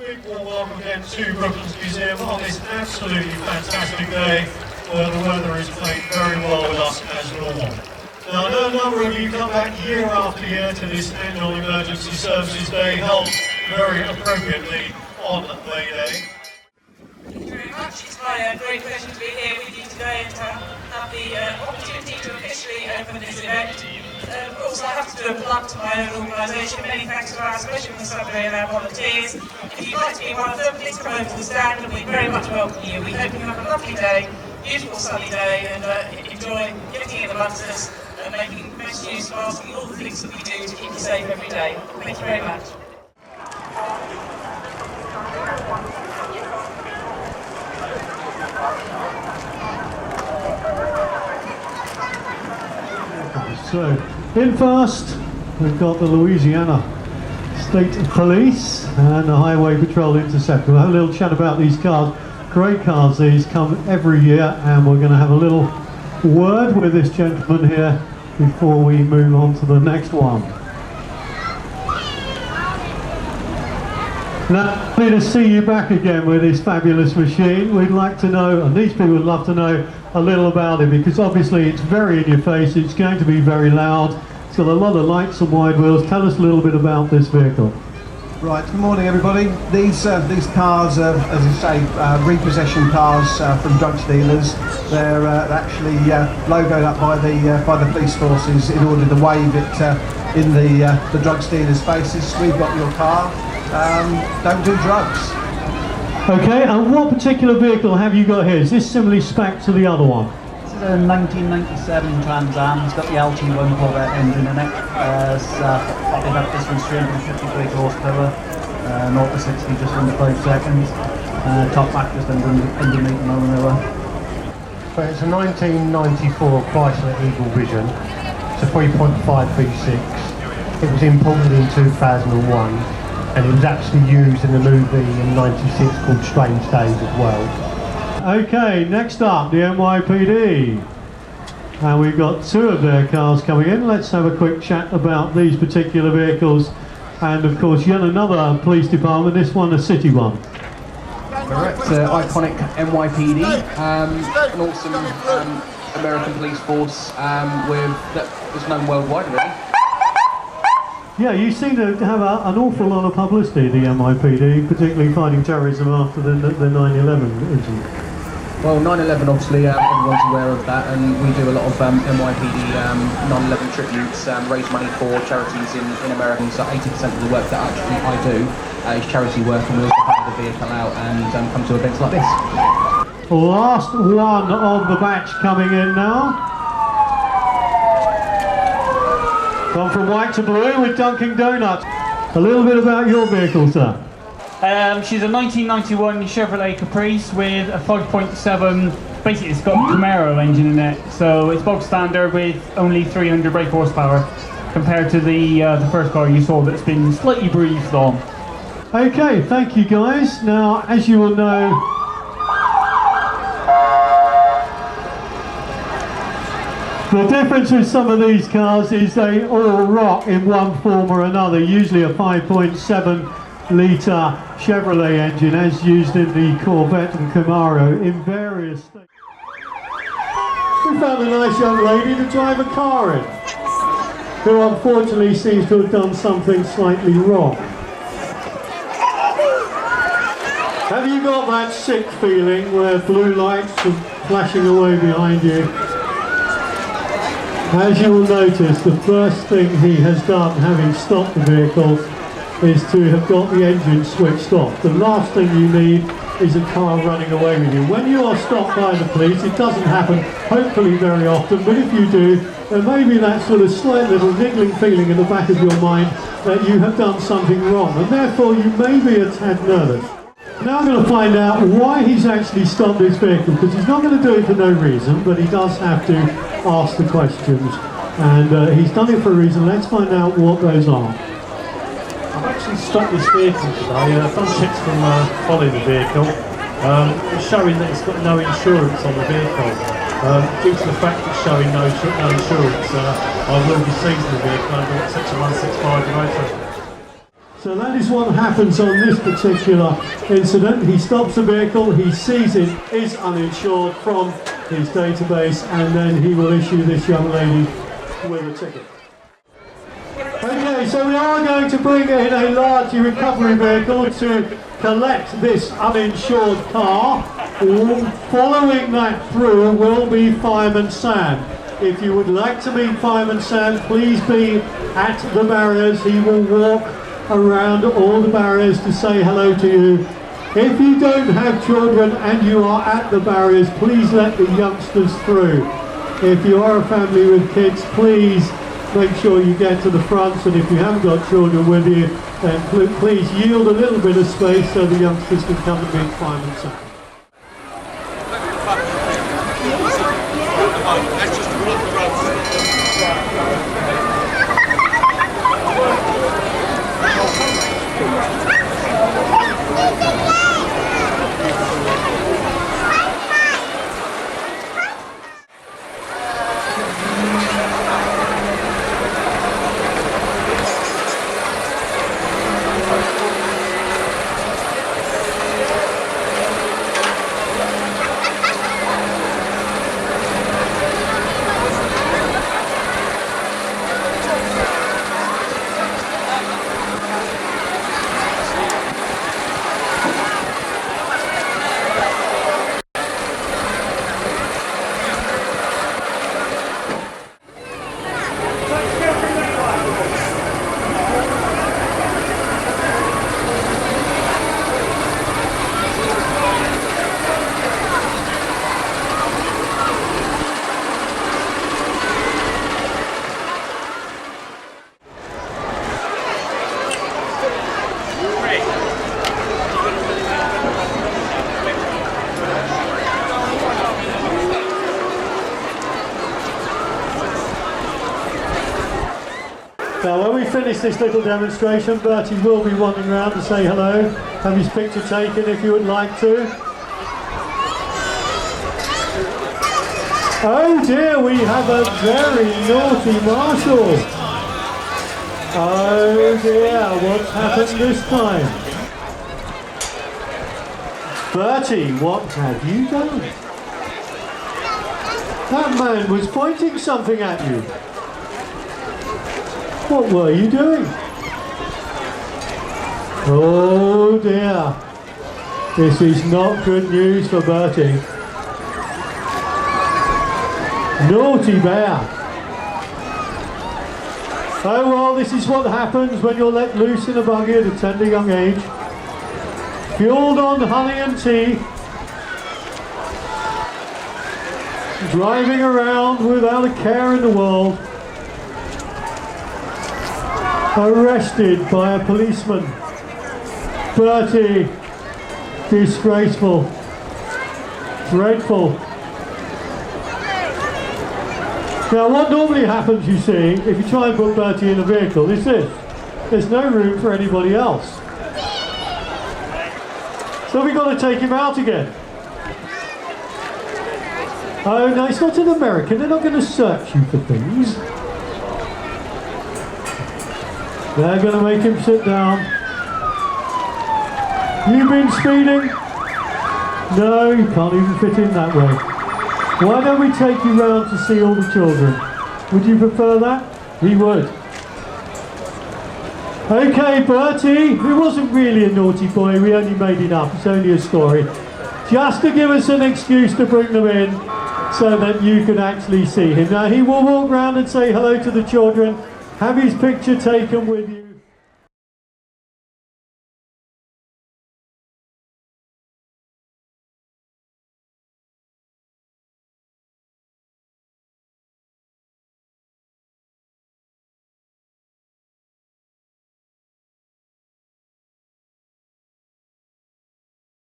big warm welcome again to Brooklands Museum on this absolutely fantastic day where the weather is playing very well with us as normal. Now I know a number of you come back year after year to this annual Emergency Services Day held very appropriately on Mayday. Thank you very much. It's my great pleasure to be here with you today and to have the opportunity to officially open this event. Of course, I have to do a plug to my own organisation. Many thanks to our Special Constabulary and our volunteers. If you'd like to be one of them, please come over to the stand and we very much welcome you. We hope you have a lovely day, beautiful sunny day, and enjoy getting in amongst us and making the best use of asking all the things that we do to keep you safe every day. Thank you very much. So, in first, we've got the Louisiana State Police and the Highway Patrol Interceptor. We'll have a little chat about these cars. Great cars, these come every year, and we're going to have a little word with this gentleman here before we move on to the next one. Now, happy to see you back again with this fabulous machine. We'd like to know, and these people would love to know, a little about it, because obviously it's very in your face, it's going to be very loud, it's got a lot of lights and wide wheels. Tell us a little bit about this vehicle. Right, good morning everybody. These cars are, as you say, repossession cars from drugs dealers. They're actually logoed up by the police forces in order to wave it in the drugs dealers' faces. We've got your car, don't do drugs. Okay, and what particular vehicle have you got here? Is this similarly spec'd to the other one? This is a 1997 Trans Am. It's got the LT1 Corvette engine in it. This one's 353 horsepower, 0 to 60 just under 5 seconds. Top back just underneath the motor. So it's a 1994 Chrysler Eagle Vision. It's a 3.5 V6. It was imported in 2001. And it was actually used in a movie in '96 called Strange Days as well. Okay, next up, the NYPD. And we've got two of their cars coming in. Let's have a quick chat about these particular vehicles. And of course, yet another police department, this one a city one. Correct, iconic NYPD, an awesome American police force that is known worldwide really. Yeah, you seem to have an awful lot of publicity, the NYPD, particularly fighting terrorism after the 9/11 incident. Well, 9/11 obviously everyone's aware of that, and we do a lot of NYPD 9/11 tributes, raise money for charities in America. So 80% of the work that actually I do is charity work, and we also hire the vehicle out and come to events like this. Last one of the batch coming in now. Gone from white to blue with Dunkin' Donuts. A little bit about your vehicle, sir. She's a 1991 Chevrolet Caprice with a 5.7, basically it's got a Camaro engine in it, so it's bog standard with only 300 brake horsepower compared to the first car you saw that's been slightly breathed on. Okay, thank you guys. Now, as you will know, the difference with some of these cars is they all rock in one form or another, usually a 5.7 litre Chevrolet engine as used in the Corvette and Camaro in various states. We found a nice young lady to drive a car in, who unfortunately seems to have done something slightly wrong. Have you got that sick feeling where blue lights are flashing away behind you? As you will notice, the first thing he has done, having stopped the vehicle, is to have got the engine switched off. The last thing you need is a car running away with you. When you are stopped by the police, it doesn't happen, hopefully very often, but if you do, there may be that sort of slight little niggling feeling in the back of your mind that you have done something wrong, and therefore you may be a tad nervous. Now I'm going to find out why he's actually stopped his vehicle, because he's not going to do it for no reason, but he does have to ask the questions, and he's done it for a reason. Let's find out what goes on. I've actually stopped this vehicle today. I've done checks from following the vehicle. It's showing that it's got no insurance on the vehicle. Due to the fact it's showing no insurance, I will be seizing the vehicle under Section 165 of the Road Traffic. So that is what happens on this particular incident. He stops the vehicle, he sees it is uninsured from his database, and then he will issue this young lady with a ticket. Okay, so we are going to bring in a large recovery vehicle to collect this uninsured car. Following that through will be Fireman Sam. If you would like to meet Fireman Sam, please be at the barriers. He will walk around all the barriers to say hello to you. If you don't have children and you are at the barriers, please let the youngsters through. If you are a family with kids, please make sure you get to the front, and if you haven't got children with you, then please yield a little bit of space so the youngsters can come and meet Fireman Sam. Now when we finish this little demonstration, Bertie will be wandering around to say hello, have his picture taken if you would like to. Oh dear, we have a very naughty marshal. Oh dear, what's happened this time? Bertie, what have you done? That man was pointing something at you. What were you doing? Oh dear. This is not good news for Bertie. Naughty bear. Oh well, this is what happens when you're let loose in a buggy at a tender young age. Fueled on honey and tea. Driving around without a care in the world. Arrested by a policeman. Bertie, disgraceful, dreadful. Now what normally happens, you see, if you try and put Bertie in a vehicle is this. There's no room for anybody else. So we've got to take him out again. Oh no, it's not in America, they're not going to search you for things. They're going to make him sit down. You've been speeding? No, you can't even fit in that way. Why don't we take you round to see all the children? Would you prefer that? He would. Okay, Bertie, it wasn't really a naughty boy, we only made it up, it's only a story. Just to give us an excuse to bring them in so that you could actually see him. Now he will walk round and say hello to the children, have his picture taken with you.